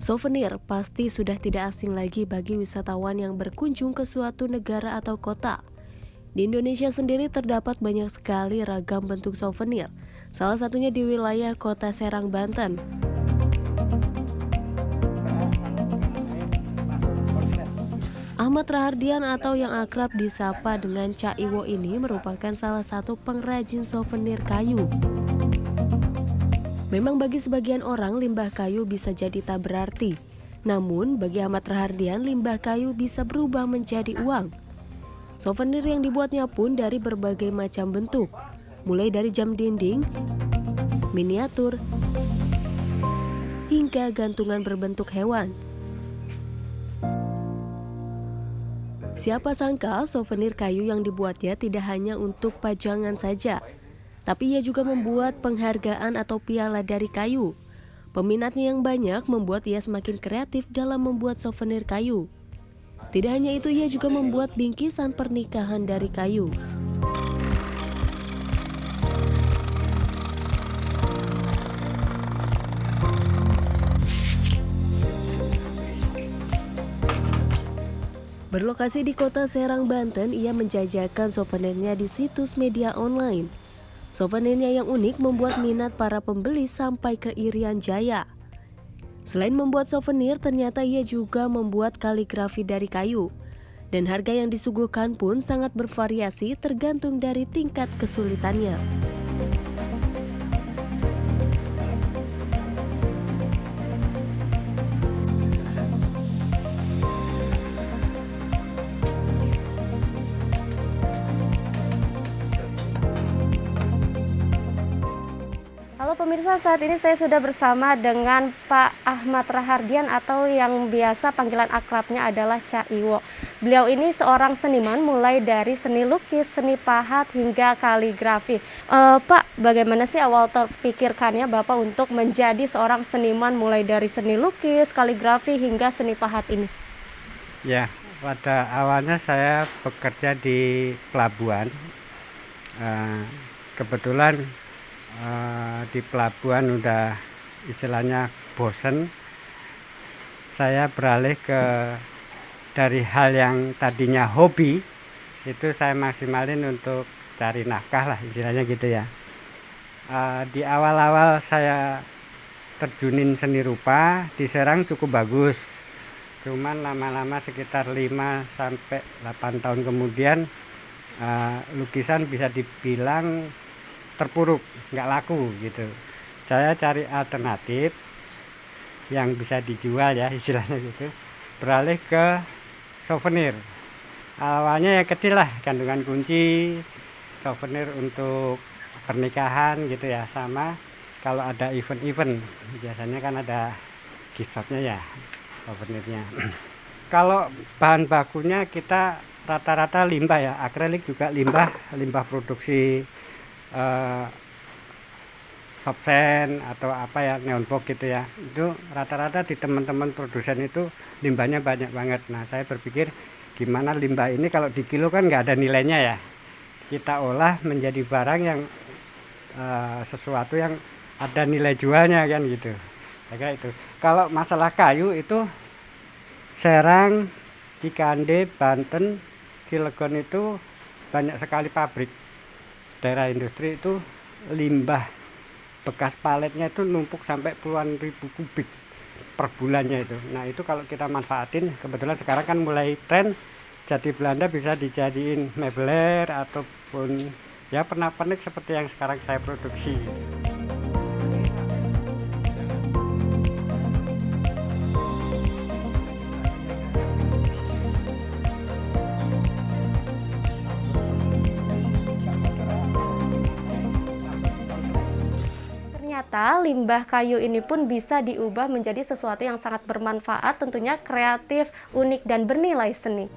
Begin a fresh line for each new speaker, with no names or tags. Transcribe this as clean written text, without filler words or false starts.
Souvenir pasti sudah tidak asing lagi bagi wisatawan yang berkunjung ke suatu negara atau kota. Di Indonesia sendiri terdapat banyak sekali ragam bentuk souvenir, salah satunya di wilayah kota Serang, Banten. Ahmad Rahardian atau yang akrab disapa dengan Cak Iwo ini merupakan salah satu pengrajin souvenir kayu. Memang bagi sebagian orang limbah kayu bisa jadi tak berarti. Namun bagi Ahmad Rahardian limbah kayu bisa berubah menjadi uang. Souvenir yang dibuatnya pun dari berbagai macam bentuk, mulai dari jam dinding, miniatur, hingga gantungan berbentuk hewan. Siapa sangka souvenir kayu yang dibuatnya tidak hanya untuk pajangan saja, tapi ia juga membuat penghargaan atau piala dari kayu. Peminatnya yang banyak membuat ia semakin kreatif dalam membuat souvenir kayu. Tidak hanya itu, ia juga membuat bingkisan pernikahan dari kayu. Berlokasi di kota Serang, Banten, ia menjajakan souvenirnya di situs media online. Souvenirnya yang unik membuat minat para pembeli sampai ke Irian Jaya. Selain membuat souvenir, ternyata ia juga membuat kaligrafi dari kayu. Dan harga yang disuguhkan pun sangat bervariasi tergantung dari tingkat kesulitannya.
Halo pemirsa, saat ini saya sudah bersama dengan Pak Ahmad Rahardian atau yang biasa panggilan akrabnya adalah Cak Iwo. Beliau ini seorang seniman mulai dari seni lukis, seni pahat hingga kaligrafi. Pak, bagaimana sih awal terpikirkannya Bapak untuk menjadi seorang seniman mulai dari seni lukis, kaligrafi hingga seni pahat ini?
Ya, pada awalnya saya bekerja di pelabuhan. Kebetulan di pelabuhan udah istilahnya bosen, saya beralih dari hal yang tadinya hobi itu saya maksimalin untuk cari nafkah lah istilahnya gitu ya. Di awal-awal saya terjunin seni rupa di Serang cukup bagus, cuman lama-lama sekitar 5-8 tahun kemudian lukisan bisa dibilang terpuruk, nggak laku gitu. Saya cari alternatif yang bisa dijual ya istilahnya gitu, beralih ke souvenir. Awalnya ya kecil lah, gantungan kunci, souvenir untuk pernikahan gitu ya, sama kalau ada event-event biasanya kan ada gift shopnya ya souvenirnya. Kalau bahan bakunya kita rata-rata limbah ya, akrilik juga limbah produksi Sopsen atau apa ya, neonbox gitu ya, itu rata-rata di teman-teman produsen itu limbahnya banyak banget. Nah saya berpikir gimana limbah ini kalau di kilo kan nggak ada nilainya ya, kita olah menjadi barang yang sesuatu yang ada nilai jualnya kan gitu. Kayak itu. Kalau masalah kayu itu Serang, Cikande, Banten, Cilegon itu banyak sekali pabrik. Daerah industri itu limbah bekas paletnya itu numpuk sampai puluhan ribu kubik per bulannya itu. Nah itu kalau kita manfaatin, kebetulan sekarang kan mulai tren jati Belanda bisa dijadiin mebeler ataupun ya pernak-pernik seperti yang sekarang saya produksi.
Ternyata limbah kayu ini pun bisa diubah menjadi sesuatu yang sangat bermanfaat, tentunya kreatif, unik, dan bernilai seni.